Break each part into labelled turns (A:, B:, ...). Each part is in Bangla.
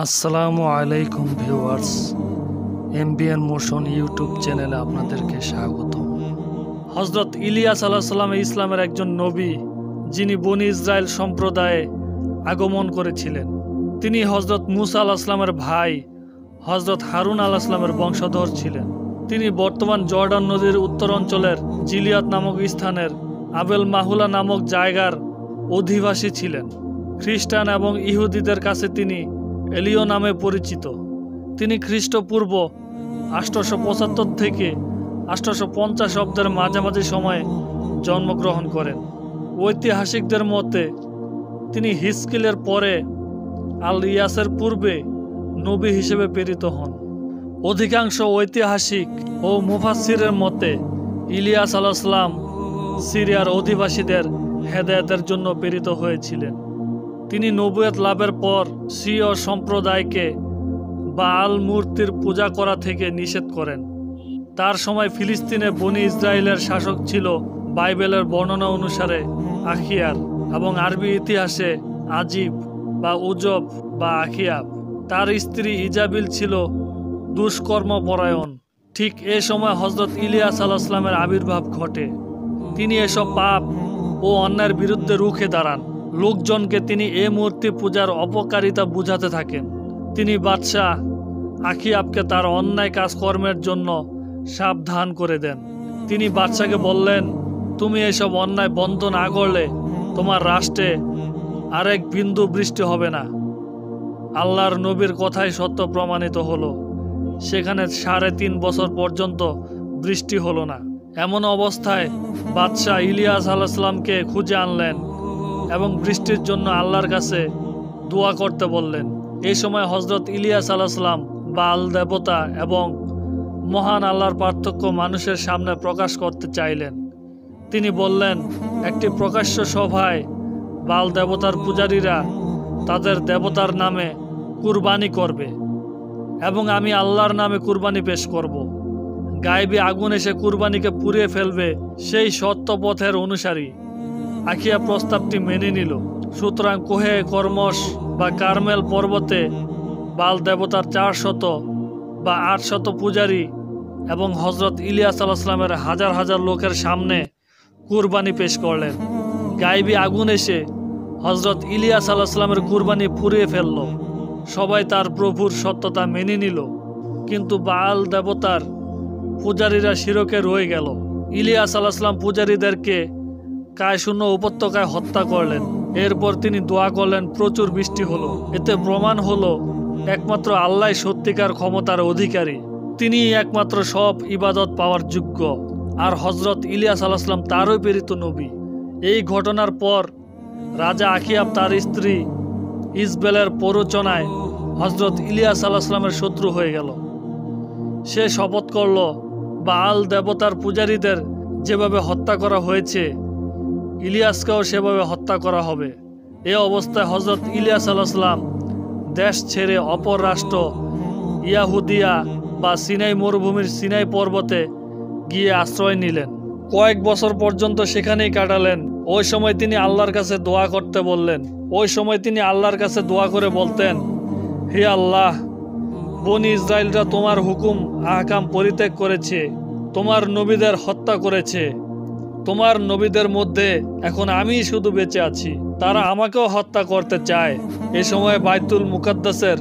A: আসসালামু আলাইকুম ভিউয়ার্স, এমবিএন মোশন ইউটিউব চ্যানেলে আপনাদেরকে স্বাগত। হযরত ইলিয়াস আলাইহিস সালাম ইসলামের একজন নবী, যিনি বনি ইসরায়েল সম্প্রদায়ে আগমন করেছিলেন। তিনি হযরত মুসা আলাইহিস সালামের ভাই হযরত হারুন আলাইহিস সালামের বংশধর ছিলেন। তিনি বর্তমান জর্ডান নদীর উত্তর অঞ্চলের জিলিয়াত নামক স্থানের আবেল মাহুলা নামক জায়গার অধিবাসী ছিলেন। খ্রিস্টান এবং ইহুদিদের কাছে তিনি এলিও নামে পরিচিত। তিনি খ্রিস্টপূর্ব 875 থেকে 850 অব্দের মাঝামাঝি সময়ে জন্মগ্রহণ করেন। ঐতিহাসিকদের মতে তিনি হিজকিলের পরে আল ইয়াসের পূর্বে নবী হিসেবে প্রেরিত হন। অধিকাংশ ঐতিহাসিক ও মুফাসসিরের মতে ইলিয়াস আলাইহিস সালাম সিরিয়ার অধিবাসীদের হেদায়েতের জন্য প্রেরিত হয়েছিলেন। তিনি নবুয়ত লাভের পর সিয় সম্প্রদায়কে বাআল মূর্তির পূজা করা থেকে নিষেধ করেন। তার সময় ফিলিস্তিনে বনি ইসরায়েলের শাসক ছিল বাইবেলের বর্ণনা অনুসারে আখিয়ার, এবং আরবি ইতিহাসে আজিব বা উজব বা আখিয়াব। তার স্ত্রী ইজাবিল ছিল দুষ্কর্মপরায়ণ। ঠিক এ সময় হযরত ইলিয়াস আলাইহিস সালামের আবির্ভাব ঘটে। তিনি এসব পাপ ও অন্যায়ের বিরুদ্ধে রুখে দাঁড়ান। লোকজনকে তিনি এ মূর্তি পূজার অপকারিতা বুঝাতে থাকেন। তিনি বাদশাহ আখিয়াবকে তার অন্যায় কাজকর্মের জন্য সাবধান করে দেন। তিনি বাদশাকে বললেন, তুমি এসব অন্যায় বন্ধ না করলে তোমার রাষ্ট্রে আরেক বিন্দু বৃষ্টি হবে না। আল্লাহর নবীর কথাই সত্য প্রমাণিত হলো। সেখানে 3.5 বছর পর্যন্ত বৃষ্টি হলো না। এমন অবস্থায় বাদশাহ ইলিয়াস আলাইহিস সালামকে খুঁজে আনলেন এবং বৃষ্টির জন্য আল্লাহর কাছে দোয়া করতে বললেন। এই সময় হযরত ইলিয়াস আলাইহিস সালাম বাল দেবতা এবং মহান আল্লাহর পার্থক্য মানুষের সামনে প্রকাশ করতে চাইলেন। তিনি বললেন, একটি প্রকাশ্য সভায় বাল দেবতার পূজারীরা তাদের দেবতার নামে কুরবানি করবে এবং আমি আল্লাহর নামে কুরবানি পেশ করব। গায়েবী আগুন এসে কুরবানিকে পুড়িয়ে ফেলবে সেই সত্য পথের অনুসারী। আখিয়া প্রস্তাবটি মেনে নিল। সুতরাং কোহে কর্মশ বা কার্মেল পর্বতে বাল দেবতার 400 বা 800 পূজারী এবং হযরত ইলিয়াস আলাইহিস সালামের হাজার হাজার লোকের সামনে কুরবানি পেশ করলেন। গায়েবী আগুন এসে হযরত ইলিয়াস আলাইহিস সালামের কুরবানি পুড়িয়ে ফেলল। সবাই তার প্রভুর সত্যতা মেনে নিল, কিন্তু বাল দেবতার পূজারীরা শিরকে রয়ে গেল। ইলিয়াস আলাইহিস সালাম পূজারীদেরকে কায়শূন্য উপত্যকায় হত্যা করলেন। এরপর তিনি দোয়া করলেন, প্রচুর বৃষ্টি হলো। এতে প্রমাণ হলো একমাত্র আল্লাহ সত্যিকার ক্ষমতার অধিকারী। তিনি একমাত্র সব ইবাদত পাওয়ার যোগ্য, আর হযরত ইলিয়াস আলাইহিস সালাম তারই প্রেরিত নবী। এই ঘটনার পর রাজা আখিয়াব তার স্ত্রী ইজবেলের প্ররোচনায় হযরত ইলিয়াস আলাইহিস সালামের শত্রু হয়ে গেল। সে শপথ করল, বাআল দেবতার পূজারীদের যেভাবে হত্যা করা হয়েছে ইলিয়াসকেও সেভাবে হত্যা করা হবে। এ অবস্থায় হযরত ইলিয়াস আলাইহিস সালাম দেশ ছেড়ে অপর রাষ্ট্র ইয়াহুদিয়া বা সিনাই মরুভূমির সিনাই পর্বতে গিয়ে আশ্রয় নিলেন। কয়েক বছর পর্যন্ত সেখানেই কাটালেন। ওই সময় তিনি আল্লাহর কাছে দোয়া করে বলতেন, হে আল্লাহ, বনি ইসরায়েলরা তোমার হুকুম আহকাম পরিত্যাগ করেছে, তোমার নবীদের হত্যা করেছে। তোমার নবীদের মধ্যে এখন আমিই শুধু বেঁচে আছি, তারা আমাকেও হত্যা করতে চায়। এ সময় বাইতুল মুকাদ্দাসের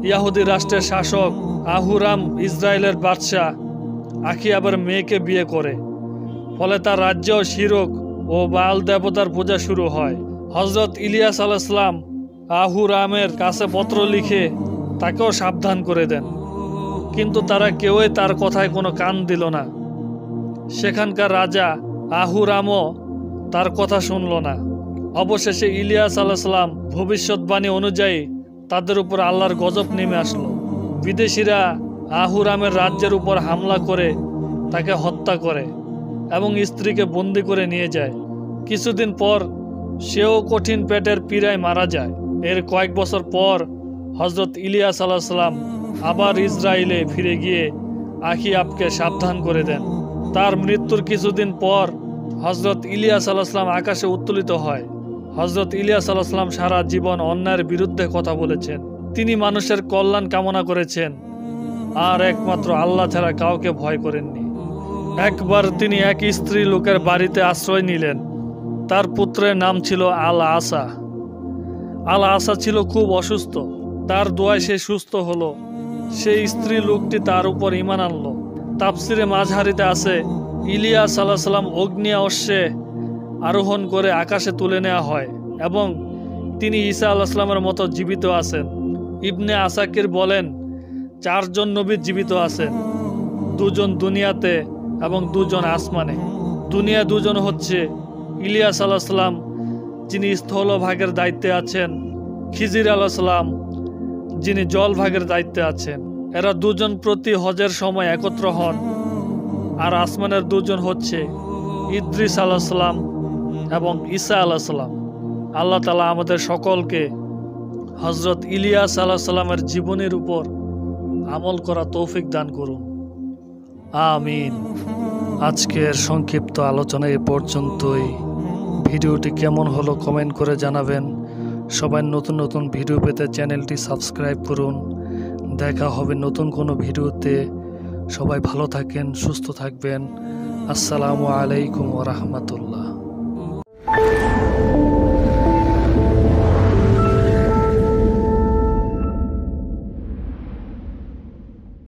A: ইয়াহুদি রাষ্ট্রের শাসক আহুরাম ইসরায়েলের বাদশাহ আখিয়াবের মেয়েকে বিয়ে করে। ফলে তার রাজ্যেও শিরক ও বাল দেবতার পূজা শুরু হয়। হযরত ইলিয়াস আলাইহিস সালাম আহুরামের কাছে পত্র লিখে তাকেও সাবধান করে দেন, কিন্তু তারা কেউই তার কথায় কোনো কান দিল না। সেখানকার রাজা আহুরামও তার কথা শুনল না। অবশেষে ইলিয়াস আলাইহিস সালাম ভবিষ্যৎবাণী অনুযায়ী তাদের উপর আল্লাহর গজব নেমে আসলো। বিদেশিরা আহুরামের রাজ্যের উপর হামলা করে তাকে হত্যা করে এবং স্ত্রীকে বন্দি করে নিয়ে যায়। কিছুদিন পর সেও কঠিন পেটের পীড়ায় মারা যায়। এর কয়েক বছর পর হযরত ইলিয়াস আলাইহিস সালাম আবার ইসরায়েলে ফিরে গিয়ে আখিয়াবকে সাবধান করে দেন। তার মৃত্যুর কিছুদিন পর হযরত ইলিয়াস আলাইহিস সালাম আকাশে উত্তোলিত হয়। হযরত ইলিয়াস আলাইহিস সালাম সারা জীবন অন্যায়ের বিরুদ্ধে কথা বলেছেন। তিনি মানুষের কল্যাণ কামনা করেছেন আর একমাত্র আল্লাহ ছাড়া কাউকে ভয় করেননি। একবার তিনি এক স্ত্রী লোকের বাড়িতে আশ্রয় নিলেন। তার পুত্রের নাম ছিল আল আসা। আল আসা ছিল খুব অসুস্থ। তার দোয়ায় সে সুস্থ হলো। সেই স্ত্রী লোকটি তার উপর ঈমান আনলো। তাফসিরে মাঝহারিতে আছে, ইলিয়াস আলাইহিস সালাম অগ্নি অশ্বে আরোহণ করে আকাশে তুলে নেওয়া হয় এবং তিনি ঈসা আলাইহিস সালামের মতো জীবিত আছেন। ইবনে আসাকির বলেন, 4 জন নবী জীবিত আছেন, 2 জন দুনিয়াতে এবং 2 জন আসমানে। দুনিয়া 2 জন হচ্ছে ইলিয়াস আলাইহিস সালাম, যিনি স্থলভাগের দায়িত্বে আছেন, খিজির আলাইহিস সালাম, যিনি জলভাগের দায়িত্বে আছেন। এরা 2 জন প্রতি হজের সময় একত্র হন। আর আসমানের 2 জন হচ্ছে ইদ্রিস আলাইহিস সালাম এবং ঈসা আলাইহিস সালাম। আল্লাহ তাআলা আমাদের সকলকে হযরত ইলিয়াস আলাইহিস সালামের জীবনের উপর আমল করা তৌফিক দান করুন। আমিন। আজকের সংক্ষিপ্ত আলোচনা এ পর্যন্তই। ভিডিওটি কেমন হলো কমেন্ট করে জানাবেন। সবাই নতুন নতুন ভিডিও পেতে চ্যানেলটি সাবস্ক্রাইব করুন। দেখা হবে নতুন কোনো ভিডিওতে। সবাই ভালো থাকেন, সুস্থ থাকবেন। আসসালামু আলাইকুম ওয়া রাহমাতুল্লাহ।